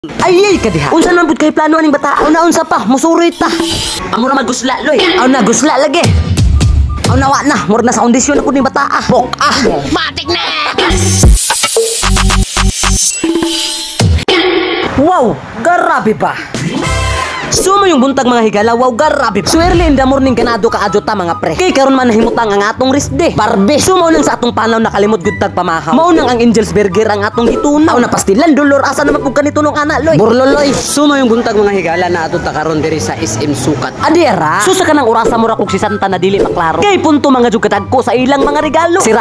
Ay ka diha. Unsa man pud kay plano aning bata? Una unsa pa? Musurit ta. Amo ra magusla loy. Aw na gusla lagi. Aw nawa na, mur na sa kondisyon ko ni bata. Bok Matik na! Wow, grabe pa. Sumo yung buntag mga higala, wow, grabe. Swirly in the morning kanado kaadyo ta mga pre. Kay karon man nahimutang ang atong rest day. Barbe, sumo nang sa atong panaw nakalimot gud tag pamahaw. Mao nang ang Angel's Burger ang atong gitunaw na pastilan dolor asa naman pug kanito nung ana loy. Burloloy. Sumo yung buntag mga higala na ato ta karon diri sa SM Sukat. Adira, susa ka nang orasa mo ra kog si Santa na dili maklaro. Kay punto mga jud katagko sa ilang mga regalo. Si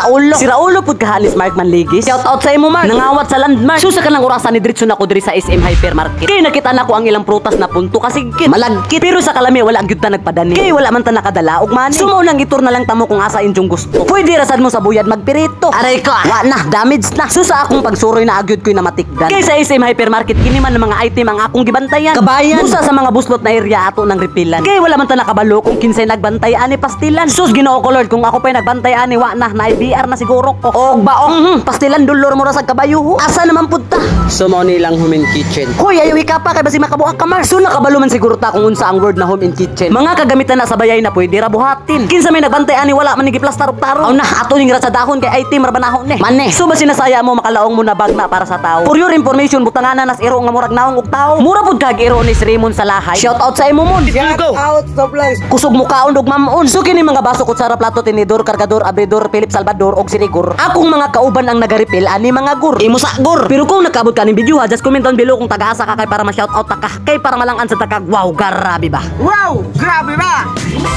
Raulo pud kahalis Mark Manligis. Shout out sa imo Mark. Nangawat sa landmark. Susa ka nang orasa ni diretso nako diri sa SM Hypermarket. Kay nakita nako ang ilang prutas na punto kasi malagkit pero sa kalami wala gyud ta nagpadani kay wala man ta nakadala og money sumo nang itur na lang tamo kung asa inyong gusto pwede rasad mo sa buyad magpirito aray ko wa na damage na susa akong pagsuroy na agyud koy na matikdan kay sa SM Hypermarket kini man mga item ang akong gibantayan kabayan busa sa mga buslot na area ato nang repilan kay wala man ta nakabalo kung kinsay nagbantay ani pastilan sus Ginoo ko Lord kung ako pay nagbantay ani wa na IBR na siguro ko og baong pastilan dolor mo ra sa kabayo asa naman pud ta sumo nilang home and kitchen hoy ayo ka pa kay basi makabuak ka Mar so nakabalo man siguro ta kung unsa ang word na home and kitchen. Mga kagamitan na sa bayay na pwede ra buhatin. Kinsa may nagbantay ani wala man giplastar og tarong. Aw na ato ning ra sa dahon kay item ra banahon ni. Maneh. So ba sinasaya mo makalaong mo na bag na para sa tao. For your information butanganan nas iro nga murag naong og tao. Mura pud kag iro ni Raymond sa lahay. Shout out sa imo mon. Shout out supplies. Kusog mo kaon og mamon. So kini mga baso kutsara plato tinidor kargador abridor Philip Salvador og sinigur. Akong mga kauban ang nagaripil ani mga gur. Imo sa gur. Pero kung nakabot ka ning video ha just comment down below kung taga-asa ka kay para ma-shout out ta ka. Kay para malangan sa takag wow grabe ba. Wow! Grabe ba?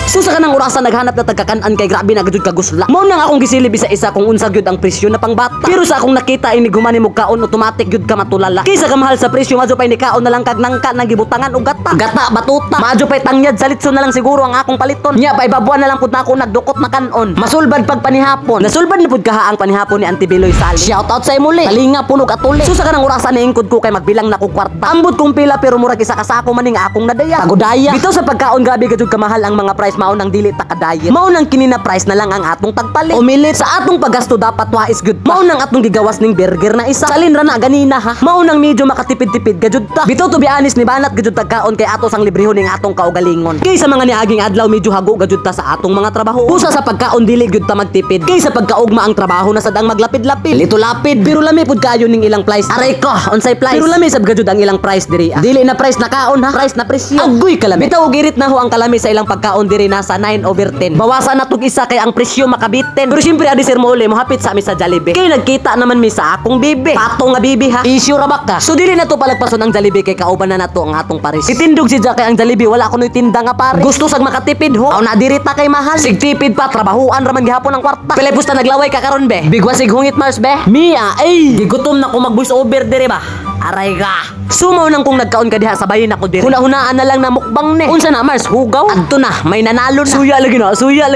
Susa ka nang orasa naghanap na tagkakan-an kay grabe na gud kagusla. Mao nang akong gisilib isa-isa kung unsa gyud ang presyo na pangbata. Pero sa akong nakita ini gumani mo kaon automatic gyud ka matulala. Kaysa ka mahal sa presyo madyo pay ni kaon na lang kag nangka nang gibutangan og gata. Gata batuta. Madyo pay tangyad sa litson na lang siguro ang akong paliton. Nya pay babuan na lang pud nako nagdukot makanon. Masulbad pag panihapon. Nasulbad na pud kaha ang panihapon ni Auntie Beloy Sali. Shout out sa imuli. Talinga punog atuli. Susa ka nang orasa niingkod ko kay magbilang na ko kwarta. Ambot kong pila pero murag isa ka sako maning akong nadaya. Pagodaya. Bitaw sa pagkaon grabe gajud kamahal ang mga price mao nang dili ta kadayet. Mao nang kinina price na lang ang atong tagpalit. Umilit sa atong paggasto dapat wais good. Mao nang atong gigawas ning burger na isa. Salin ra na ganina ha. Mao nang medyo makatipid-tipid gajud ta. Bitaw to be honest ni banat gajud tagkaon kay ato sang librehon ning atong kaugalingon. Kay sa mga niaging adlaw medyo hago gajud ta sa atong mga trabaho. Usa sa pagkaon dili gud ta magtipid. Kay sa pagkaugma ang trabaho na sad ang maglapid-lapid. Lito lapid pero lami pud kayo ning ilang price. Aray ko, unsay price? Pero lami sab gajud ang ilang price diri. Dili na price na kaon ha, price na presyo. Agoy kalami. Bitaw girit na ho ang kalami sa ilang pagkaon diri nasa 9/10. Bawasan na tug isa kay ang presyo makabitin. Pero syempre adi sir mo uli mohapit sa mi sa Jollibee. Kay nagkita naman mi sa akong bibi. Patong nga bibi ha. Issue ra baka. So dili na to palagpason ang Jollibee kay kauban na nato ang atong pares. Itindog si Jack kay ang Jollibee wala kunoy tinda nga pares. Gusto sag makatipid ho. Aw na diri ta kay mahal. Sigtipid pa trabahuan ra man gihapon ang kwarta. Pilay pusta naglaway ka karon be. Bigwasig hungit Mars be. Mia ay gigutom na ko mag voice over diri ba. Aray ka. Sumaw nang kung nagkaon ka diha sa bayin ako diri. Huna-hunaan na lang na mukbang ni. Unsa na Mars hugaw? Adto na may nanalo na. Suya lagi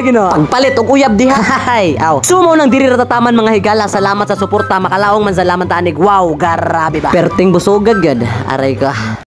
na. Pagpalit og uyab diha. Hay, aw. Sumaw nang diri ratataman mga higala. Salamat sa suporta. Makalaong man salamat ta anig. Wow, grabe ba. Perting busogad gad. Aray ka.